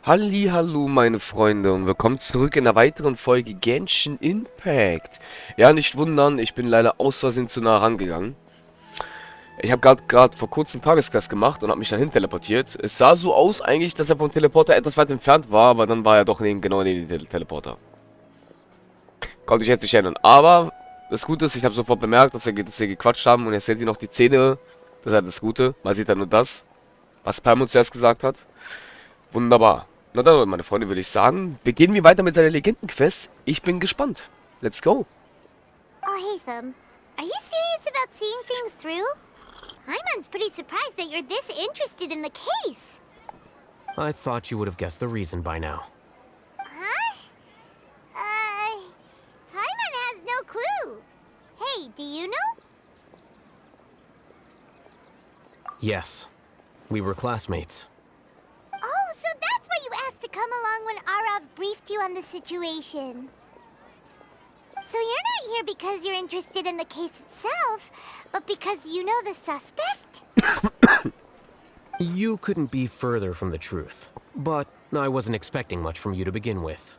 Hallihallo, meine Freunde, und willkommen zurück in einer weiteren Folge Genshin Impact. Ja, nicht wundern, ich bin leider aus Versehen zu nah rangegangen. Ich habe gerade vor kurzem Tagesklass gemacht und habe mich dahin teleportiert. Es sah so aus eigentlich, dass er vom Teleporter etwas weit entfernt war, aber dann war er doch genau neben dem Teleporter. Konnte ich jetzt nicht erinnern. Aber das Gute ist, ich habe sofort bemerkt, dass wir gequatscht haben und jetzt seht ihr noch die Zähne. Das ist halt das Gute. Man sieht ja nur das, was Pam uns zuerst gesagt hat. Wunderbar. Na dann, meine Freunde, würde ich sagen, beginnen wir weiter mit seiner Legendenquest. Ich bin gespannt. Let's go. Oh, hey, Thumb. Are you serious about seeing things through? Hyman's pretty surprised that you're this interested in the case. I thought you would have guessed the reason by now. Huh? Hyman has no clue. Hey, do you know? Yes, we were classmates. Oh, so that's why you asked to come along when Arav briefed you on the situation. So you're not here because you're interested in the case itself, but because you know the suspect? You couldn't be further from the truth, but I wasn't expecting much from you to begin with.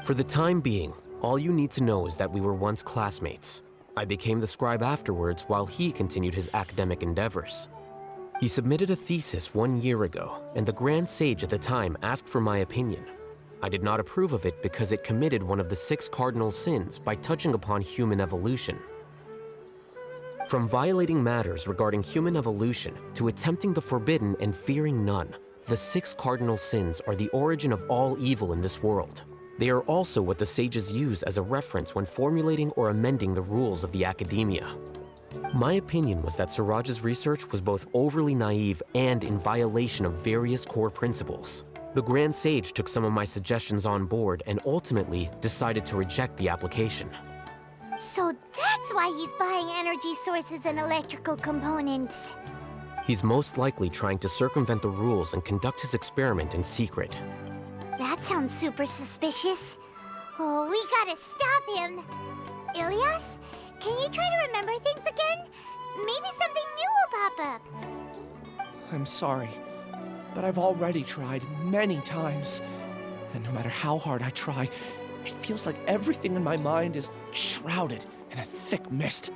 For the time being, all you need to know is that we were once classmates. I became the scribe afterwards while he continued his academic endeavors. He submitted a thesis 1 year ago, and the Grand Sage at the time asked for my opinion. I did not approve of it because it committed one of the 6 cardinal sins by touching upon human evolution. From violating matters regarding human evolution to attempting the forbidden and fearing none, the 6 cardinal sins are the origin of all evil in this world. They are also what the sages use as a reference when formulating or amending the rules of the academia. My opinion was that Suraj's research was both overly naive and in violation of various core principles. The Grand Sage took some of my suggestions on board and ultimately decided to reject the application. So that's why he's buying energy sources and electrical components. He's most likely trying to circumvent the rules and conduct his experiment in secret. That sounds super suspicious. Oh, we gotta stop him. Ilyas, can you try to remember things again? Maybe something new will pop up. I'm sorry, but I've already tried many times. And no matter how hard I try, it feels like everything in my mind is shrouded in a thick mist.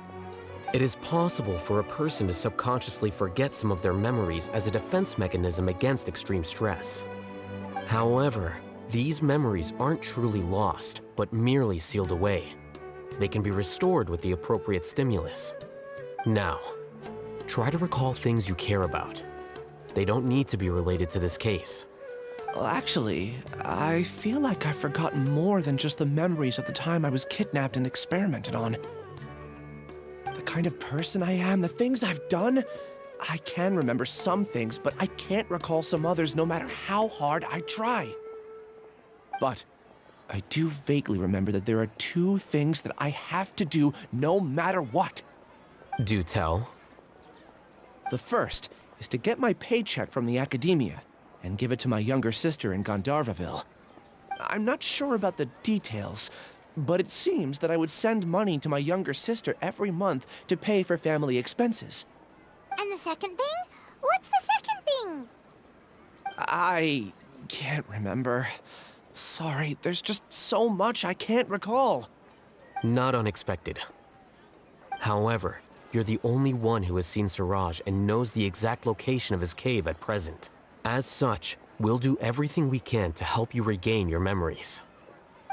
It is possible for a person to subconsciously forget some of their memories as a defense mechanism against extreme stress. However, these memories aren't truly lost, but merely sealed away. They can be restored with the appropriate stimulus. Now, try to recall things you care about. They don't need to be related to this case. Well, actually, I feel like I've forgotten more than just the memories of the time I was kidnapped and experimented on. The kind of person I am, the things I've done, I can remember some things, but I can't recall some others no matter how hard I try. But I do vaguely remember that there are 2 things that I have to do no matter what. Do tell. The first is to get my paycheck from the academia and give it to my younger sister in Gandharvaville. I'm not sure about the details, but it seems that I would send money to my younger sister every month to pay for family expenses. And the second thing? What's the second thing? I can't remember. Sorry, there's just so much I can't recall. Not unexpected. However, you're the only one who has seen Suraj and knows the exact location of his cave at present. As such, we'll do everything we can to help you regain your memories.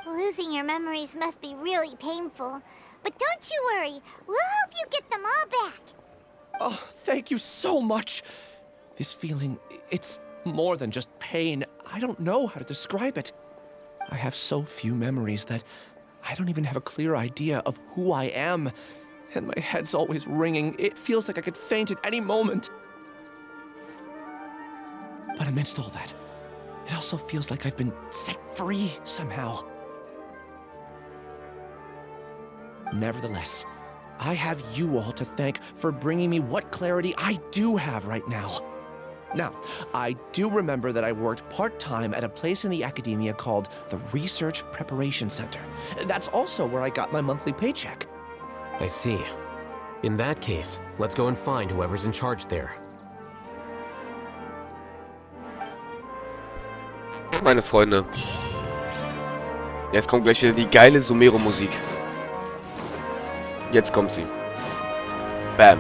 Losing your memories must be really painful. But don't you worry, we'll help you get them all back. Oh, thank you so much. This feeling, it's more than just pain. I don't know how to describe it. I have so few memories that I don't even have a clear idea of who I am. And my head's always ringing. It feels like I could faint at any moment. But amidst all that, it also feels like I've been set free somehow. Nevertheless, I have you all to thank for bringing me what clarity I do have right now. Now, I do remember that I worked part-time at a place in the academia called the Research Preparation Center. That's also where I got my monthly paycheck. I see. In that case, let's go and find whoever's in charge there. Meine Freunde. Jetzt kommt gleich wieder die geile Sumero-Musik. Jetzt kommt sie. Bam.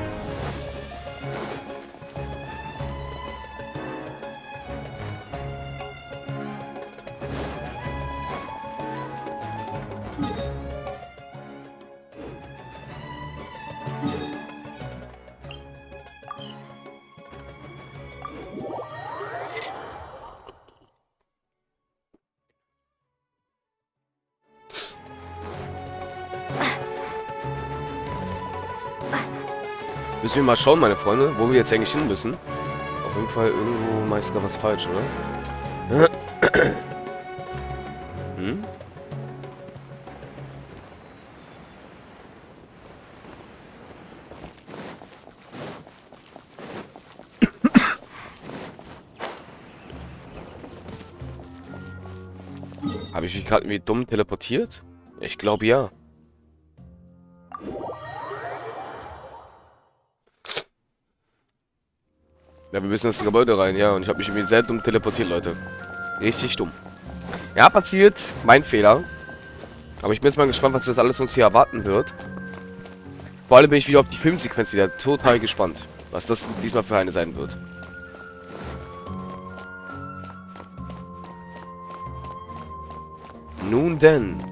Müssen wir mal schauen, meine Freunde, wo wir jetzt eigentlich hin müssen. Auf jeden Fall irgendwo mache ich sogar was falsch, oder? Hm? Habe ich mich gerade irgendwie dumm teleportiert? Ich glaube ja. Ja, wir müssen ins Gebäude rein, ja. Und ich habe mich irgendwie sehr dumm teleportiert, Leute. Richtig dumm. Ja, passiert. Mein Fehler. Aber ich bin jetzt mal gespannt, was das alles uns hier erwarten wird. Vor allem bin ich wieder auf die Filmsequenz wieder total gespannt. Was das diesmal für eine sein wird. Nun denn.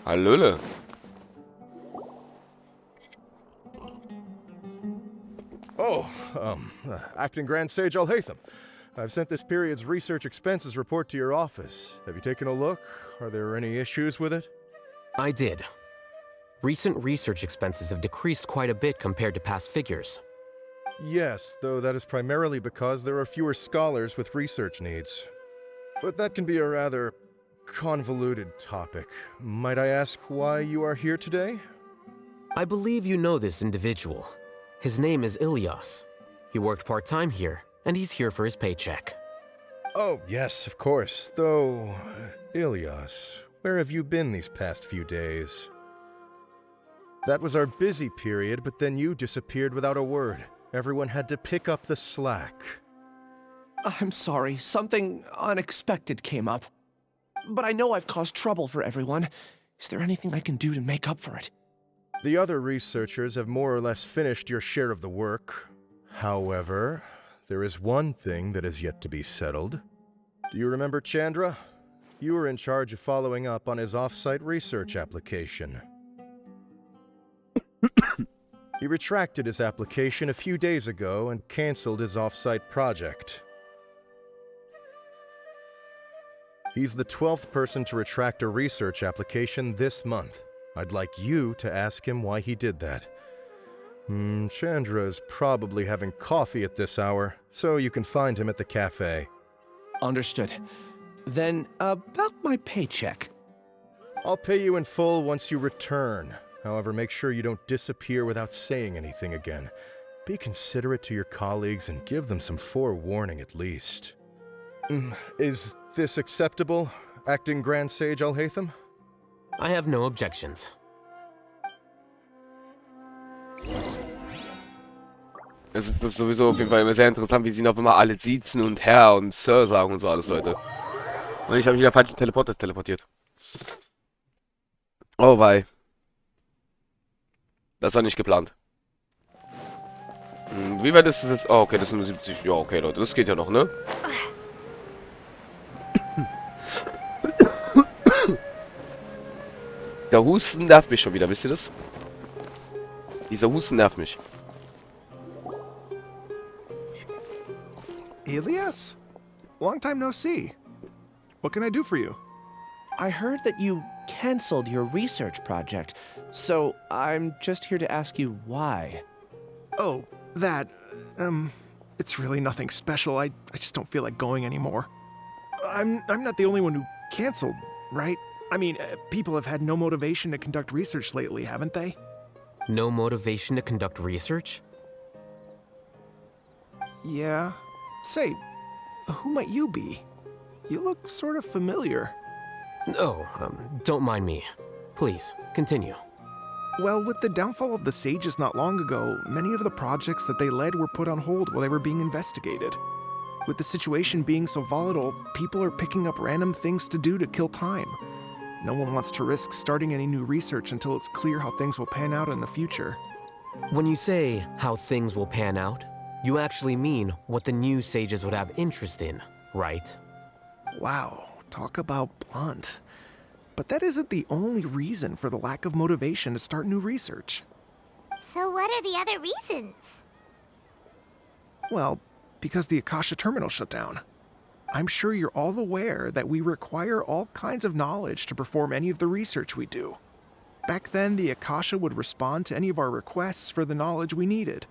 Hallöle. Oh, Acting Grand Sage Alhaitham. I've sent this period's research expenses report to your office. Have you taken a look? Are there any issues with it? I did. Recent research expenses have decreased quite a bit compared to past figures. Yes, though that is primarily because there are fewer scholars with research needs. But that can be a rather convoluted topic. Might I ask why you are here today? I believe you know this individual. His name is Ilyas. He worked part-time here, and he's here for his paycheck. Oh, yes, of course. Though, Ilyas, where have you been these past few days? That was our busy period, but then you disappeared without a word. Everyone had to pick up the slack. I'm sorry, something unexpected came up. But I know I've caused trouble for everyone. Is there anything I can do to make up for it? The other researchers have more or less finished your share of the work. However, there is one thing that is yet to be settled. Do you remember Chandra? You were in charge of following up on his off-site research application. He retracted his application a few days ago and canceled his off-site project. He's the 12th person to retract a research application this month. I'd like you to ask him why he did that. Chandra's probably having coffee at this hour, so you can find him at the cafe. Understood. Then, about my paycheck. I'll pay you in full once you return. However, make sure you don't disappear without saying anything again. Be considerate to your colleagues and give them some forewarning at least. Is this acceptable, Acting Grand Sage Alhaitham? I have no objections. Es ist sowieso auf jeden Fall immer sehr interessant, wie sie noch immer alle siezen und Herr und Sir sagen und so alles, Leute. Und ich habe mich wieder falsch teleportiert. Oh wei. Das war nicht geplant. Wie weit ist das jetzt? Oh, okay, das sind nur 70. Ja, okay, Leute, das geht ja noch, ne? Der Husten nervt mich schon wieder, wisst ihr das? Dieser Husten nervt mich. Ilyas? Long time no see. What can I do for you? I heard that you canceled your research project, so I'm just here to ask you why. Oh, that, it's really nothing special. I just don't feel like going anymore. I'm not the only one who canceled, right? I mean, people have had no motivation to conduct research lately, haven't they? No motivation to conduct research? Yeah. Say, who might you be? You look sort of familiar. No, don't mind me. Please, continue. Well, with the downfall of the Sages not long ago, many of the projects that they led were put on hold while they were being investigated. With the situation being so volatile, people are picking up random things to do to kill time. No one wants to risk starting any new research until it's clear how things will pan out in the future. When you say how things will pan out, you actually mean what the new sages would have interest in, right? Wow, talk about blunt. But that isn't the only reason for the lack of motivation to start new research. So what are the other reasons? Well, because the Akasha terminal shut down. I'm sure you're all aware that we require all kinds of knowledge to perform any of the research we do. Back then, the Akasha would respond to any of our requests for the knowledge we needed.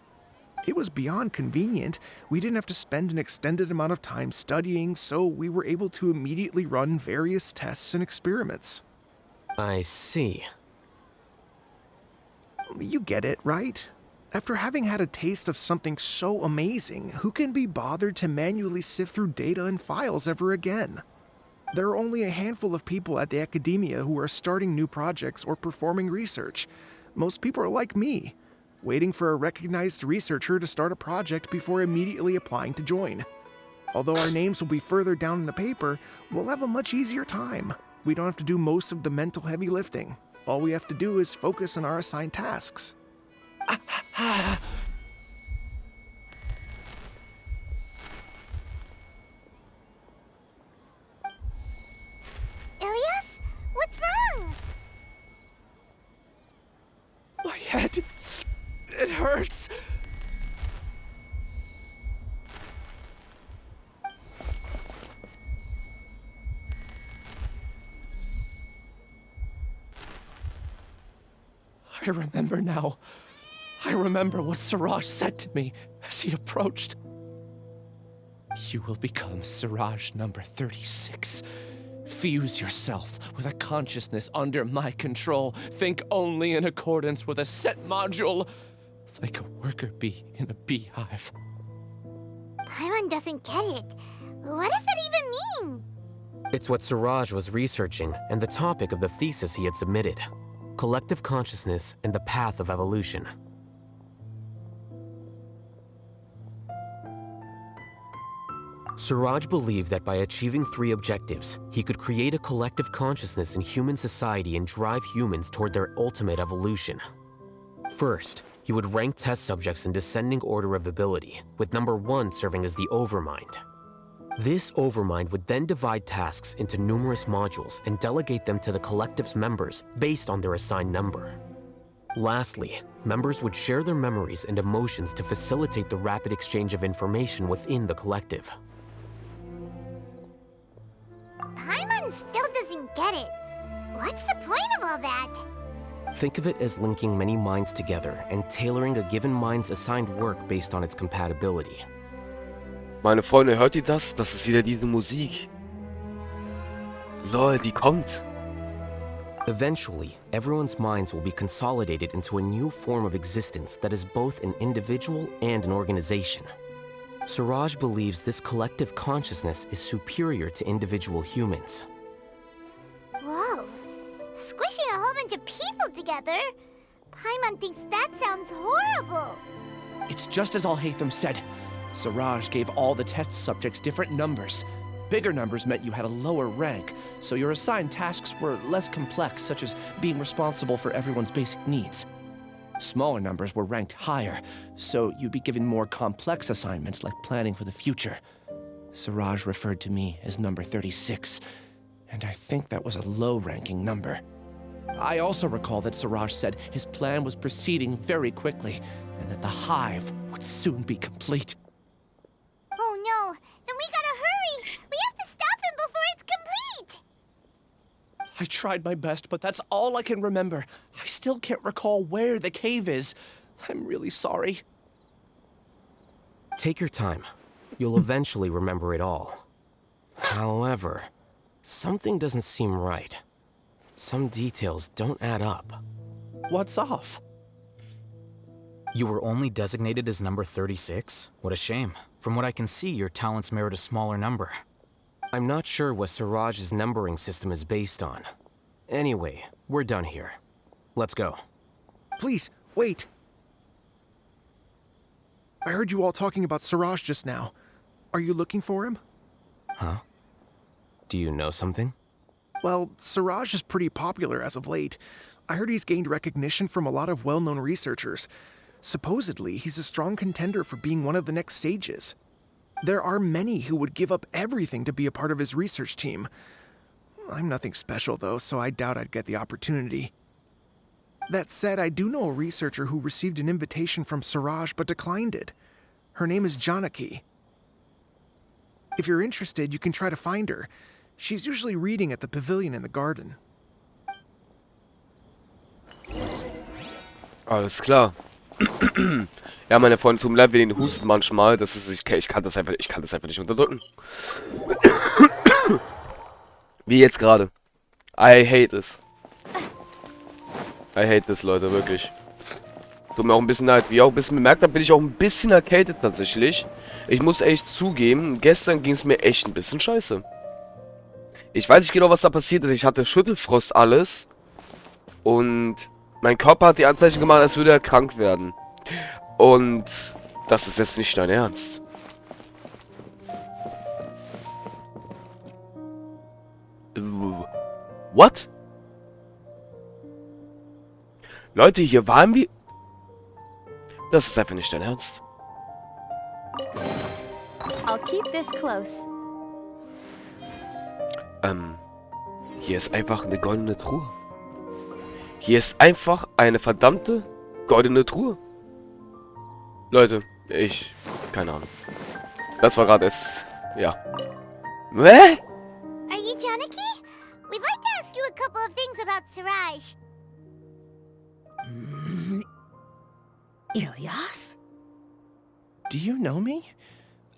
It was beyond convenient. We didn't have to spend an extended amount of time studying, so we were able to immediately run various tests and experiments. I see. You get it, right? After having had a taste of something so amazing, who can be bothered to manually sift through data and files ever again? There are only a handful of people at the academia who are starting new projects or performing research. Most people are like me, waiting for a recognized researcher to start a project before immediately applying to join. Although our names will be further down in the paper, we'll have a much easier time. We don't have to do most of the mental heavy lifting. All we have to do is focus on our assigned tasks. Ilyas? What's wrong? My head. It hurts. I remember now. I remember what Siraj said to me as he approached. You will become Siraj number 36. Fuse yourself with a consciousness under my control. Think only in accordance with a set module, like a worker bee in a beehive. Paimon doesn't get it. What does that even mean? It's what Siraj was researching and the topic of the thesis he had submitted. Collective consciousness and the path of evolution. Siraj believed that by achieving 3 objectives, he could create a collective consciousness in human society and drive humans toward their ultimate evolution. First, he would rank test subjects in descending order of ability, with number 1 serving as the overmind. This overmind would then divide tasks into numerous modules and delegate them to the collective's members based on their assigned number. Lastly, members would share their memories and emotions to facilitate the rapid exchange of information within the collective. Paimon still doesn't get it. What's the point of all that? Think of it as linking many minds together and tailoring a given mind's assigned work based on its compatibility. Meine Freunde, hört ihr das? Das ist wieder diese Musik. Lol, die kommt. Eventually, everyone's minds will be consolidated into a new form of existence that is both an individual and an organization. Siraj believes this collective consciousness is superior to individual humans. Whoa. Squishing a whole bunch of people together? Paimon thinks that sounds horrible. It's just as Al-Haytham said. Siraj gave all the test subjects different numbers. Bigger numbers meant you had a lower rank, so your assigned tasks were less complex, such as being responsible for everyone's basic needs. Smaller numbers were ranked higher, so you'd be given more complex assignments like planning for the future. Siraj referred to me as number 36, and I think that was a low-ranking number. I also recall that Siraj said his plan was proceeding very quickly, and that the hive would soon be complete. Oh no, then we gotta hurry! We have to stop him before it's complete! I tried my best, but that's all I can remember. I still can't recall where the cave is. I'm really sorry. Take your time. You'll eventually remember it all. However, something doesn't seem right. Some details don't add up. What's off? You were only designated as number 36? What a shame. From what I can see, your talents merit a smaller number. I'm not sure what Siraj's numbering system is based on. Anyway, we're done here. Let's go. Please, wait. I heard you all talking about Siraj just now. Are you looking for him? Huh? Do you know something? Well, Siraj is pretty popular as of late. I heard he's gained recognition from a lot of well-known researchers. Supposedly, he's a strong contender for being one of the next sages. There are many who would give up everything to be a part of his research team. I'm nothing special, though, so I doubt I'd get the opportunity. That said, I do know a researcher who received an invitation from Siraj but declined it. Her name is Janaki. If you're interested, you can try to find her. She's usually reading at the pavilion in the garden. Alles klar. Ja, meine Freunde, tut mir leid, wir den Husten manchmal. Das ist, ich kann das einfach nicht unterdrücken. Wie jetzt gerade. I hate this. I hate this, Leute, wirklich. Tut mir auch ein bisschen leid. Wie ihr auch ein bisschen bemerkt habt, bin ich auch ein bisschen erkältet tatsächlich. Ich muss echt zugeben, gestern ging es mir echt ein bisschen scheiße. Ich weiß nicht genau, was da passiert ist. Ich hatte Schüttelfrost alles. Und mein Körper hat die Anzeichen gemacht, als würde er krank werden. Und das ist jetzt nicht dein Ernst. What? Leute, hier waren wir... Das ist einfach nicht dein Ernst. I'll keep this close. Hier ist einfach eine goldene Truhe. Hier ist einfach eine verdammte goldene Truhe. Leute, keine Ahnung. Das war gerade es... Ja. Hä? Are you Janaki? We'd like to ask you a couple of things about Siraj. Ilyas? Do you know me?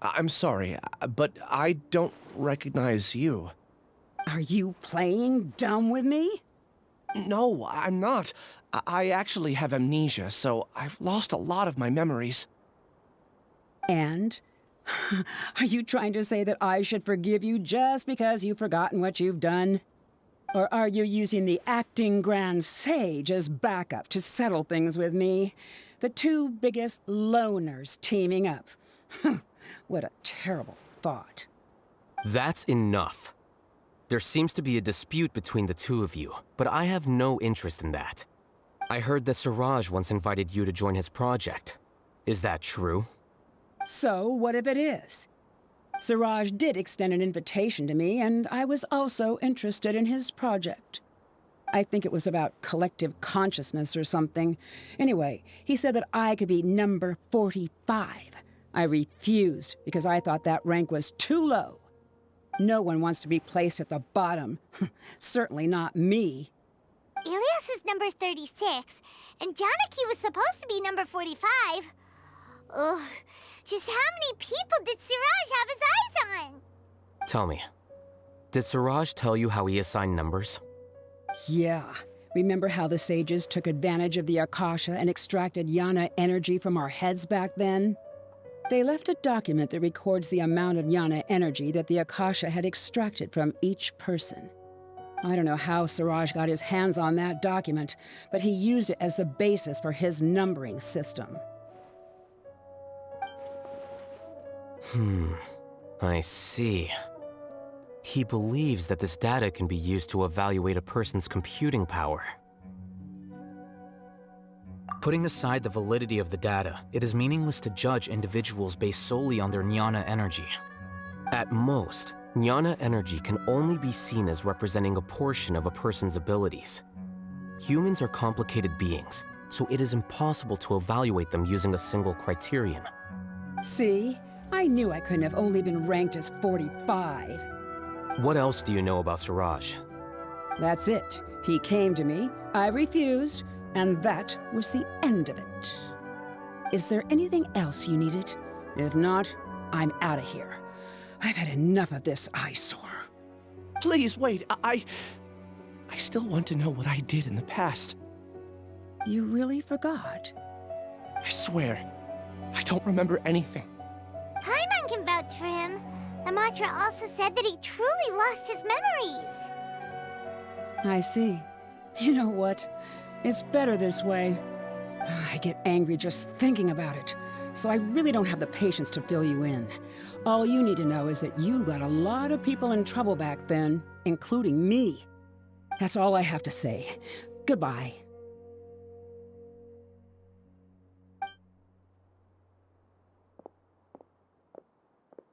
I'm sorry, but I don't recognize you. Are you playing dumb with me? No, I'm not. I actually have amnesia, so I've lost a lot of my memories. And? Are you trying to say that I should forgive you just because you've forgotten what you've done? Or are you using the acting grand sage as backup to settle things with me? The two biggest loners teaming up. What a terrible thought. That's enough. There seems to be a dispute between the two of you, but I have no interest in that. I heard that Siraj once invited you to join his project. Is that true? So, what if it is? Siraj did extend an invitation to me, and I was also interested in his project. I think it was about collective consciousness or something. Anyway, he said that I could be number 45. I refused because I thought that rank was too low. No one wants to be placed at the bottom. Certainly not me. Ilyas is number 36, and Janaki was supposed to be number 45. Ugh, just how many people did Siraj have his eyes on? Tell me, did Siraj tell you how he assigned numbers? Yeah. Remember how the sages took advantage of the Akasha and extracted Yana energy from our heads back then? They left a document that records the amount of Yana energy that the Akasha had extracted from each person. I don't know how Siraj got his hands on that document, but he used it as the basis for his numbering system. I see. He believes that this data can be used to evaluate a person's computing power. Putting aside the validity of the data, it is meaningless to judge individuals based solely on their Jnana energy. At most, Jnana energy can only be seen as representing a portion of a person's abilities. Humans are complicated beings, so it is impossible to evaluate them using a single criterion. See? I knew I couldn't have only been ranked as 45. What else do you know about Siraj? That's it. He came to me, I refused, and that was the end of it. Is there anything else you needed? If not, I'm out of here. I've had enough of this eyesore. Please, wait, I still want to know what I did in the past. You really forgot? I swear, I don't remember anything. Paimon can vouch for him. The mantra also said that he truly lost his memories. I see. You know what? It's better this way. I get angry just thinking about it, so I really don't have the patience to fill you in. All you need to know is that you got a lot of people in trouble back then, including me. That's all I have to say. Goodbye.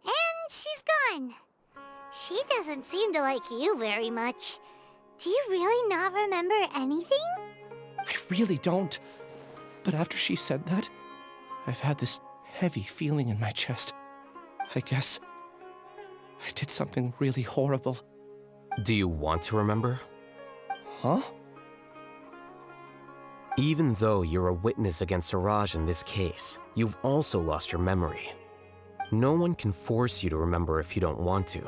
And she's gone. She doesn't seem to like you very much. Do you really not remember anything? I really don't. But after she said that, I've had this heavy feeling in my chest. I guess I did something really horrible. Do you want to remember? Huh? Even though you're a witness against Siraj in this case, you've also lost your memory. No one can force you to remember if you don't want to.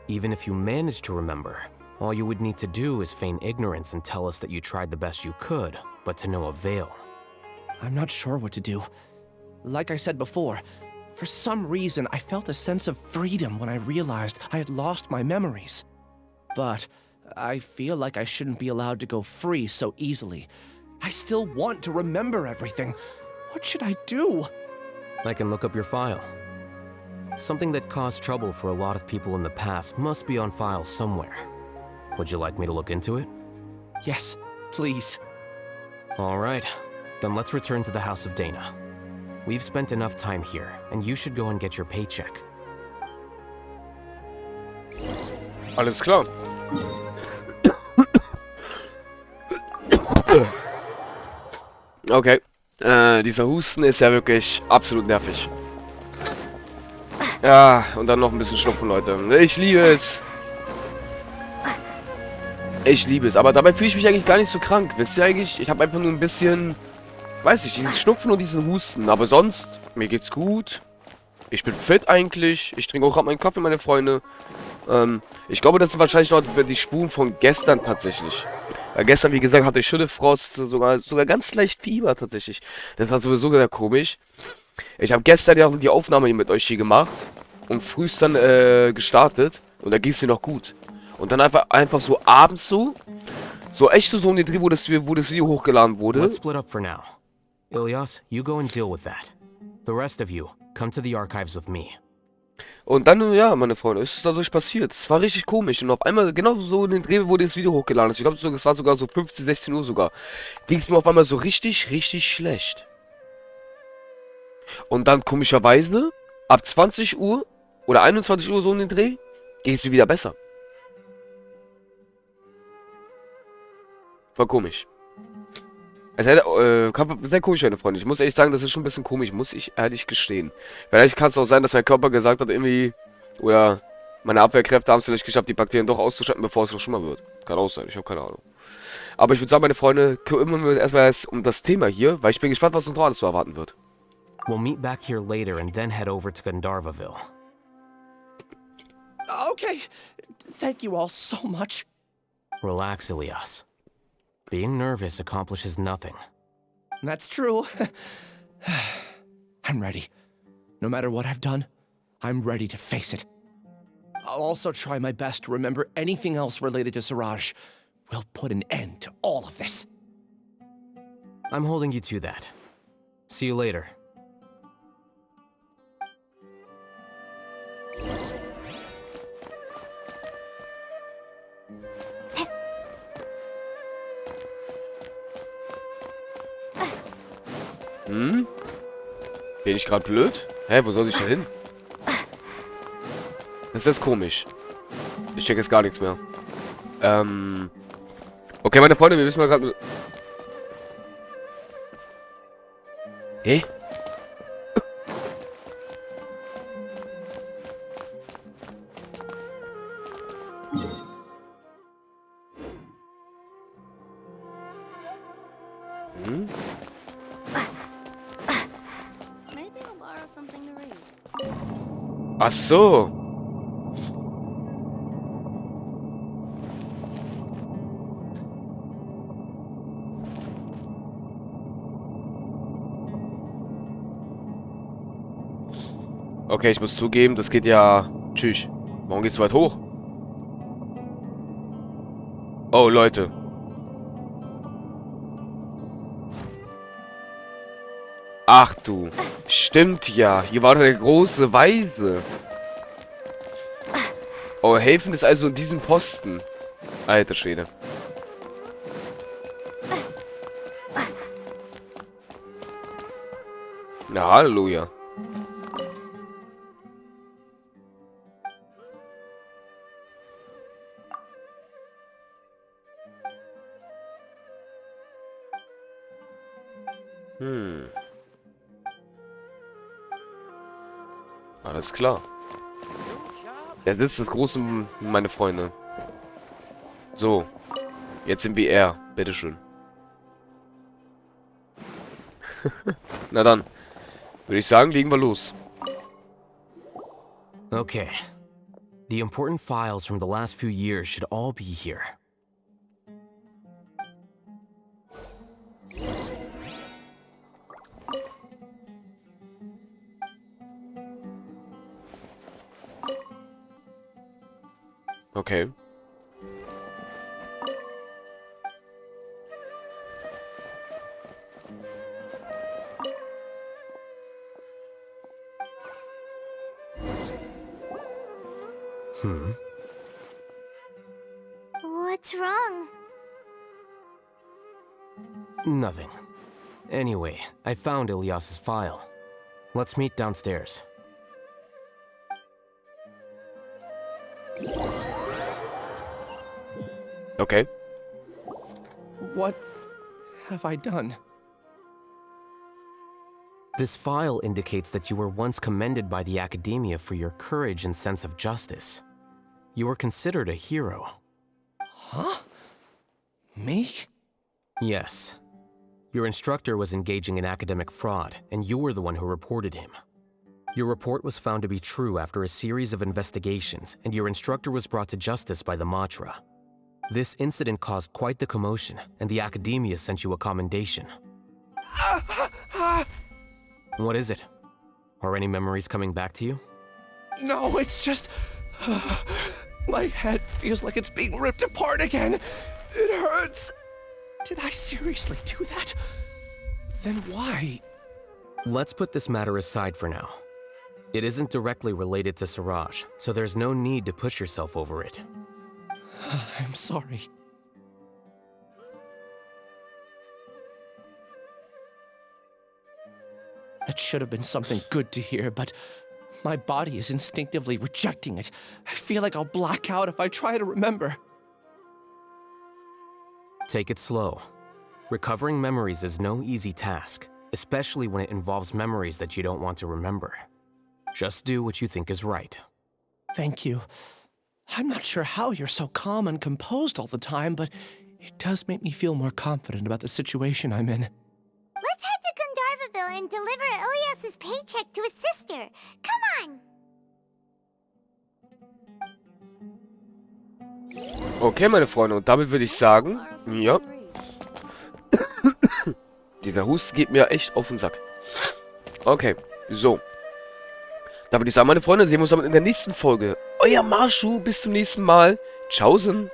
Even if you manage to remember, all you would need to do is feign ignorance and tell us that you tried the best you could, but to no avail. I'm not sure what to do. Like I said before, for some reason I felt a sense of freedom when I realized I had lost my memories. But I feel like I shouldn't be allowed to go free so easily. I still want to remember everything. What should I do? I can look up your file. Something that caused trouble for a lot of people in the past must be on file somewhere. Would you like me to look into it? Yes, please. All right, then let's return to the House of Dana. We've spent enough time here, and you should go and get your paycheck. Alles klar. Okay. Dieser Husten ist ja wirklich absolut nervig. Ja, und dann noch ein bisschen Schnupfen, Leute. Ich liebe es. Ich liebe es. Aber dabei fühle ich mich eigentlich gar nicht so krank. Wisst ihr eigentlich? Ich habe einfach nur ein bisschen, weiß ich, diesen Schnupfen und diesen Husten. Aber sonst, mir geht's gut. Ich bin fit eigentlich. Ich trinke auch gerade meinen Kaffee, meine Freunde. Ich glaube, das sind wahrscheinlich noch die Spuren von gestern tatsächlich. Weil gestern, wie gesagt, hatte ich Schüttelfrost, sogar ganz leicht Fieber tatsächlich. Das war sowieso sehr komisch. Ich habe gestern ja auch die Aufnahme hier mit euch hier gemacht. Und frühst dann gestartet. Und da ging es mir noch gut. Und dann einfach so abends so echt so um den Dreh, wo das Video hochgeladen wurde. Let's split up for now. Ilyas, you go and deal with that. The rest of you, come to the archives with me. Und dann, ja, meine Freunde, ist es dadurch passiert. Es war richtig komisch. Und auf einmal, genau so in den Dreh, wo das Video hochgeladen ist. Ich glaube, es war sogar so 15, 16 Uhr sogar. Ging es mir auf einmal so richtig schlecht. Und dann komischerweise, ab 20 Uhr oder 21 Uhr so in den Dreh, ging es mir wieder besser. War komisch. Sehr komisch, meine Freunde. Ich muss ehrlich sagen, das ist schon ein bisschen komisch, muss ich ehrlich gestehen. Vielleicht kann es auch sein, dass mein Körper gesagt hat, irgendwie, oder meine Abwehrkräfte haben es nicht geschafft, die Bakterien doch auszuschalten, bevor es noch schlimmer wird. Kann auch sein, ich habe keine Ahnung. Aber ich würde sagen, meine Freunde, kümmern wir uns erstmal um das Thema hier, weil ich bin gespannt, was uns noch alles so erwarten wird. We'll meet back here later and then head over to Gandharvaville. Okay, thank you all so much. Relax, Ilyas. Being nervous accomplishes nothing. That's true. I'm ready. No matter what I've done, I'm ready to face it. I'll also try my best to remember anything else related to Siraj. We'll put an end to all of this. I'm holding you to that. See you later. Bin ich gerade blöd? Hä, wo soll ich denn hin? Das ist jetzt komisch. Ich check jetzt gar nichts mehr. Okay, meine Freunde, wir wissen mal gerade... Hä? Maybe I'll borrow something to read. Ach so. Okay, ich muss zugeben, das geht ja... Tschüss. Warum geht's so weit hoch? Oh, Leute. Ach du. Stimmt ja. Hier war doch der große Weise. Oh, helfen ist also in diesem Posten. Alter Schwede. Na, Halleluja. Alles klar. Der Sitz des Großen, meine Freunde. So. Jetzt sind wir er. Bitteschön. Na dann. Würde ich sagen, legen wir los. Okay. The important files from the last few years should all be here. Okay. What's wrong? Nothing. Anyway, I found Ilyas's file. Let's meet downstairs. Okay. What have I done? This file indicates that you were once commended by the academia for your courage and sense of justice. You were considered a hero. Huh? Me? Yes. Your instructor was engaging in academic fraud, and you were the one who reported him. Your report was found to be true after a series of investigations, and your instructor was brought to justice by the Matra. This incident caused quite the commotion, and the academia sent you a commendation. What is it? Are any memories coming back to you? No, it's just... my head feels like it's being ripped apart again. It hurts. Did I seriously do that? Then why? Let's put this matter aside for now. It isn't directly related to Siraj, so there's no need to push yourself over it. I'm sorry. That should have been something good to hear, but my body is instinctively rejecting it. I feel like I'll black out if I try to remember. Take it slow. Recovering memories is no easy task, especially when it involves memories that you don't want to remember. Just do what you think is right. Thank you. I'm not sure how you're so calm and composed all the time, but it does make me feel more confident about the situation I'm in. Let's head to Gandharvaville and deliver Ilyas's paycheck to his sister. Come on! Okay, meine Freunde. Und damit würde ich sagen... Ja. Dieser Husten geht mir echt auf den Sack. Okay, so. Da würde ich sagen, meine Freunde, sehen wir uns dann in der nächsten Folge. Euer Marschu, bis zum nächsten Mal. Tschaußen.